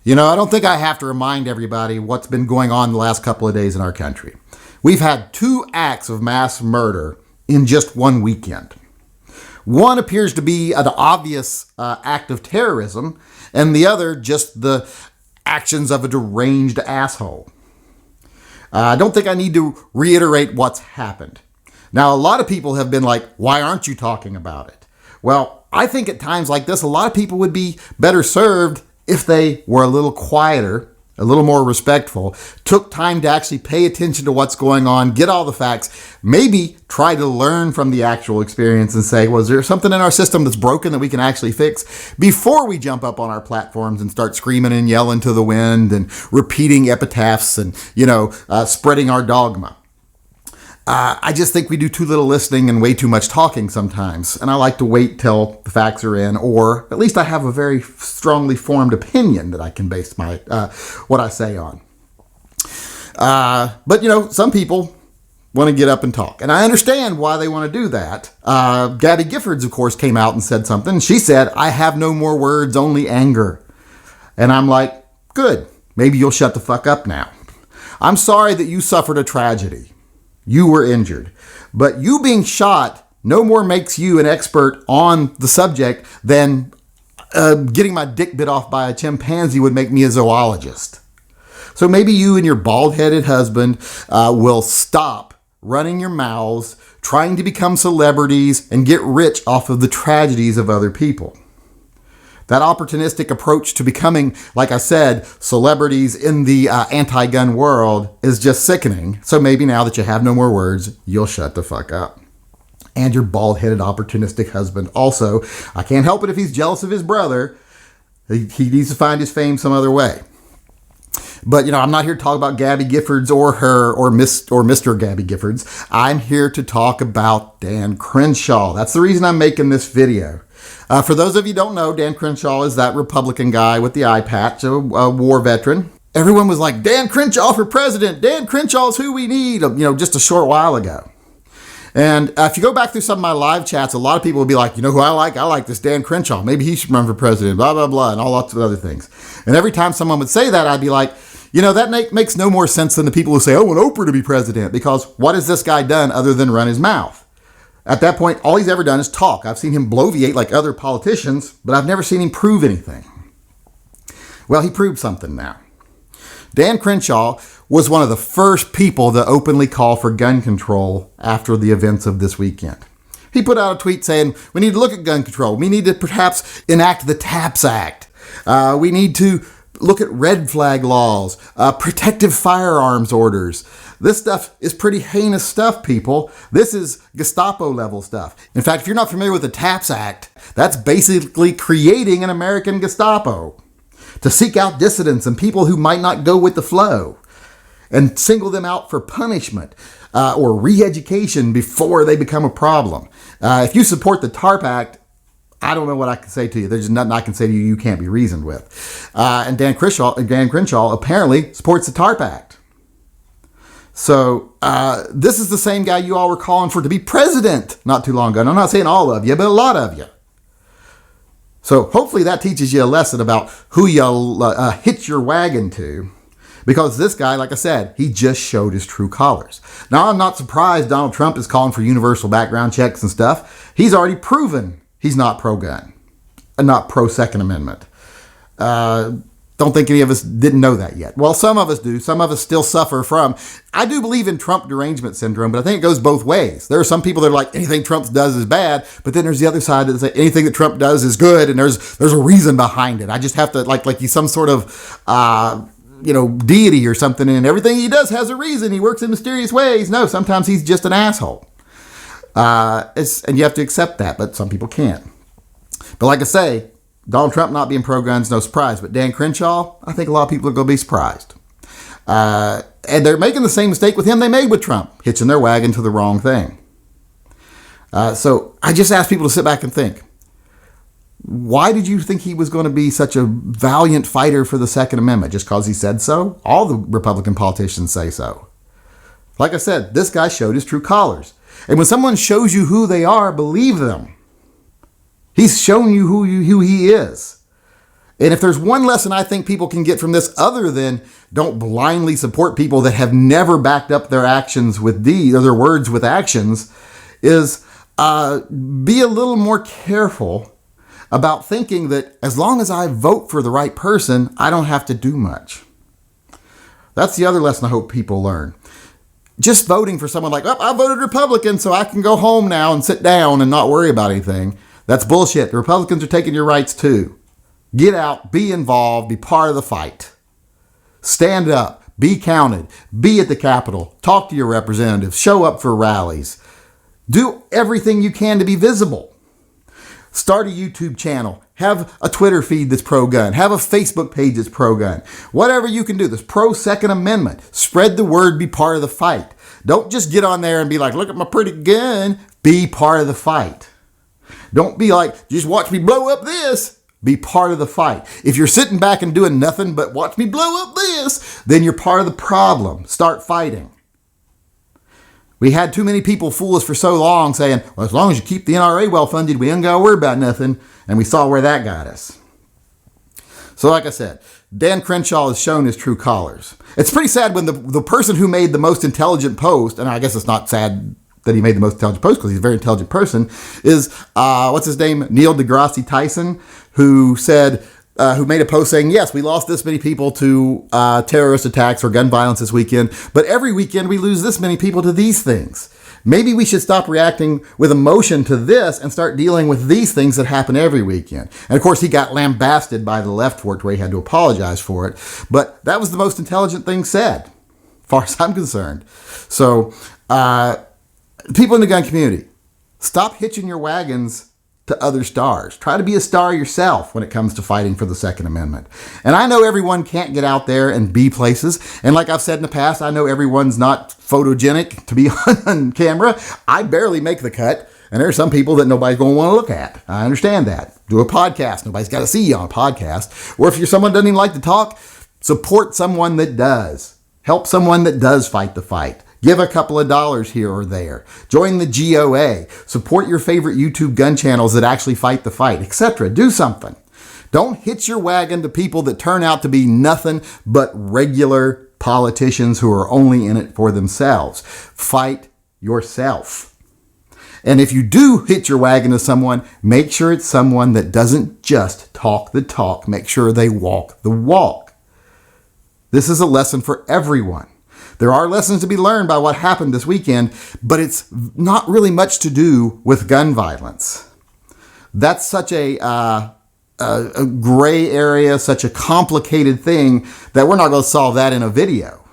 You know, I don't think I have to remind everybody what's been going on the last couple of days in our country. We've had 2 acts of mass murder in just one weekend. One appears to be an obvious act of terrorism, and the other just the actions of a deranged asshole. I don't think I need to reiterate what's happened. Now, a lot of people have been like, why aren't you talking about it? Well, I think at times like this, a lot of people would be better served if they were a little quieter, a little more respectful, took time to actually pay attention to what's going on, get all the facts, maybe try to learn from the actual experience and say, well, is there something in our system that's broken that we can actually fix before we jump up on our platforms and start screaming and yelling to the wind and repeating epitaphs and, spreading our dogma. I just think we do too little listening and way too much talking sometimes. And I like to wait till the facts are in, or at least I have a very strongly formed opinion that I can base my what I say on. But some people want to get up and talk. And I understand why they want to do that. Gabby Giffords, of course, came out and said something. She said, I have no more words, only anger. And I'm like, good. Maybe you'll shut the fuck up now. I'm sorry that you suffered a tragedy. You were injured. But you being shot no more makes you an expert on the subject than getting my dick bit off by a chimpanzee would make me a zoologist. So maybe you and your bald-headed husband will stop running your mouths, trying to become celebrities and get rich off of the tragedies of other people. That opportunistic approach to becoming, like I said, celebrities in the anti-gun world is just sickening. So maybe now that you have no more words, you'll shut the fuck up. And your bald-headed opportunistic husband also. I can't help it if he's jealous of his brother. He needs to find his fame some other way. But, I'm not here to talk about Gabby Giffords or Mr. Gabby Giffords. I'm here to talk about Dan Crenshaw. That's the reason I'm making this video. For those of you who don't know, Dan Crenshaw is that Republican guy with the eye patch, a war veteran. Everyone was like, Dan Crenshaw for president. Dan Crenshaw is who we need, just a short while ago. And if you go back through some of my live chats, a lot of people will be like, you know who I like? I like this Dan Crenshaw. Maybe he should run for president, blah, blah, blah, and all lots of other things. And every time someone would say that, I'd be like, that makes no more sense than the people who say, I want Oprah to be president, because what has this guy done other than run his mouth? At that point, all he's ever done is talk. I've seen him bloviate like other politicians, but I've never seen him prove anything. Well, he proved something now. Dan Crenshaw was one of the first people to openly call for gun control after the events of this weekend. He put out a tweet saying, we need to look at gun control. We need to perhaps enact the TAPS Act. We need to look at red flag laws, protective firearms orders. This stuff is pretty heinous stuff, people. This is Gestapo level stuff. In fact, if you're not familiar with the TAPS Act, that's basically creating an American Gestapo to seek out dissidents and people who might not go with the flow and single them out for punishment or re-education before they become a problem. If you support the TARP Act, I don't know what I can say to you. There's nothing I can say to you you can't be reasoned with. And Dan Crenshaw apparently supports the TARP Act. So this is the same guy you all were calling for to be president not too long ago. And I'm not saying all of you, but a lot of you. So hopefully that teaches you a lesson about who you'll hitch your wagon to. Because this guy, like I said, he just showed his true colors. Now, I'm not surprised Donald Trump is calling for universal background checks and stuff. He's already proven he's not pro-gun, not pro-Second Amendment. Don't think any of us didn't know that yet. Well, some of us do. Some of us still suffer from. I do believe in Trump derangement syndrome, but I think it goes both ways. There are some people that are like, anything Trump does is bad, but then there's the other side that say anything that Trump does is good, and there's a reason behind it. I just have to, like he's some sort of, deity or something, and everything he does has a reason. He works in mysterious ways. No, sometimes he's just an asshole. And you have to accept that, but some people can't. But like I say, Donald Trump not being pro-gun is no surprise, but Dan Crenshaw, I think a lot of people are going to be surprised. And they're making the same mistake with him they made with Trump, hitching their wagon to the wrong thing. So I just ask people to sit back and think, Why did you think he was going to be such a valiant fighter for the Second Amendment? Just because he said so? All the Republican politicians say so. Like I said, this guy showed his true colors. And when someone shows you who they are, believe them. He's shown you who he is. And if there's one lesson I think people can get from this other than don't blindly support people that have never backed up their actions with deeds or their words with actions, is be a little more careful about thinking that as long as I vote for the right person, I don't have to do much. That's the other lesson I hope people learn. Just voting for someone like, oh, I voted Republican, so I can go home now and sit down and not worry about anything. That's bullshit. The Republicans are taking your rights too. Get out, be involved, be part of the fight. Stand up, be counted, be at the Capitol, talk to your representatives, show up for rallies. Do everything you can to be visible. Start a YouTube channel. Have a Twitter feed that's pro-gun. Have a Facebook page that's pro-gun. Whatever you can do that's pro-Second Amendment. Spread the word, be part of the fight. Don't just get on there and be like, look at my pretty gun. Be part of the fight. Don't be like, just watch me blow up this. Be part of the fight. If you're sitting back and doing nothing but watch me blow up this, then you're part of the problem. Start fighting. We had too many people fool us for so long saying, well, as long as you keep the NRA well funded, we ain't got to worry about nothing. And we saw where that got us. So like I said, Dan Crenshaw has shown his true colors. It's pretty sad when the person who made the most intelligent post, and I guess it's not sad that he made the most intelligent post because he's a very intelligent person, is, what's his name? Neil deGrasse Tyson, who said, who made a post saying, yes, we lost this many people to terrorist attacks or gun violence this weekend, but every weekend we lose this many people to these things. Maybe we should stop reacting with emotion to this and start dealing with these things that happen every weekend. And of course, he got lambasted by the left for it, where he had to apologize for it. But that was the most intelligent thing said, as far as I'm concerned. So, people in the gun community, stop hitching your wagons to other stars. Try to be a star yourself when it comes to fighting for the Second Amendment. And I know everyone can't get out there and be places. And like I've said in the past, I know everyone's not photogenic to be on camera. I barely make the cut. And there are some people that nobody's going to want to look at. I understand that. Do a podcast. Nobody's got to see you on a podcast. Or if you're someone who doesn't even like to talk, support someone that does. Help someone that does fight the fight. Give a couple of dollars here or there. Join the GOA. Support your favorite YouTube gun channels that actually fight the fight, etc. Do something. Don't hitch your wagon to people that turn out to be nothing but regular politicians who are only in it for themselves. Fight yourself. And if you do hitch your wagon to someone, make sure it's someone that doesn't just talk the talk. Make sure they walk the walk. This is a lesson for everyone. There are lessons to be learned by what happened this weekend, but it's not really much to do with gun violence. That's such a gray area, such a complicated thing that we're not going to solve that in a video.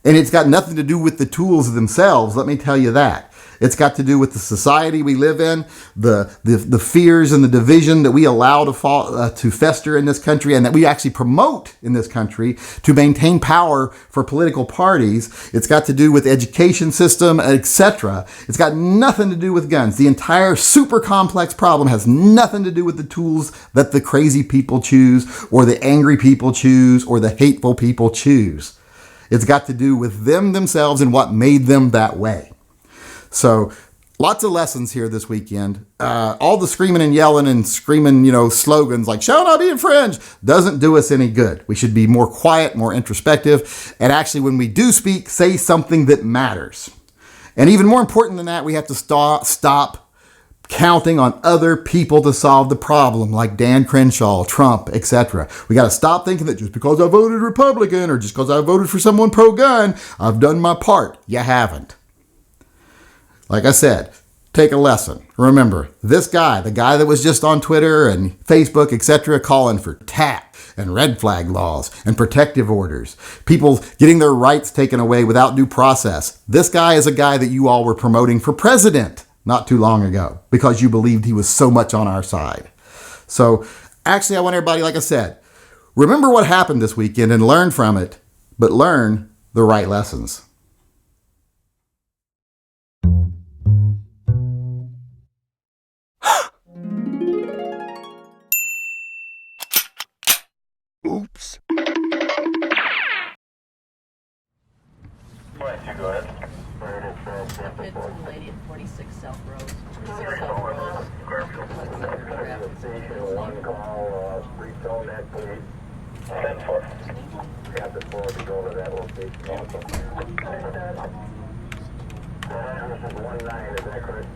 And it's got nothing to do with the tools themselves, let me tell you that. It's got to do with the society we live in, the fears and the division that we allow to fester in this country and that we actually promote in this country to maintain power for political parties. It's got to do with the education system, etc. It's got nothing to do with guns. The entire super complex problem has nothing to do with the tools that the crazy people choose or the angry people choose or the hateful people choose. It's got to do with them themselves and what made them that way. So lots of lessons here this weekend. All the screaming and yelling and screaming, slogans like shall not be infringed doesn't do us any good. We should be more quiet, more introspective. And actually, when we do speak, say something that matters. And even more important than that, we have to stop counting on other people to solve the problem, like Dan Crenshaw, Trump, etc. We got to stop thinking that just because I voted Republican or just because I voted for someone pro-gun, I've done my part. You haven't. Like I said, take a lesson. Remember, this guy, the guy that was just on Twitter and Facebook, etc., calling for TAP and red flag laws and protective orders, people getting their rights taken away without due process. This guy is a guy that you all were promoting for president not too long ago because you believed he was so much on our side. So actually, I want everybody, like I said, remember what happened this weekend and learn from it, but learn the right lessons. Oops. Go ahead. It's the lady at 46 South Road. 46 South Road. Greenfield. Station one call, retone that please. 10-4. Got the floor to go to that location also. This is 19, is that correct?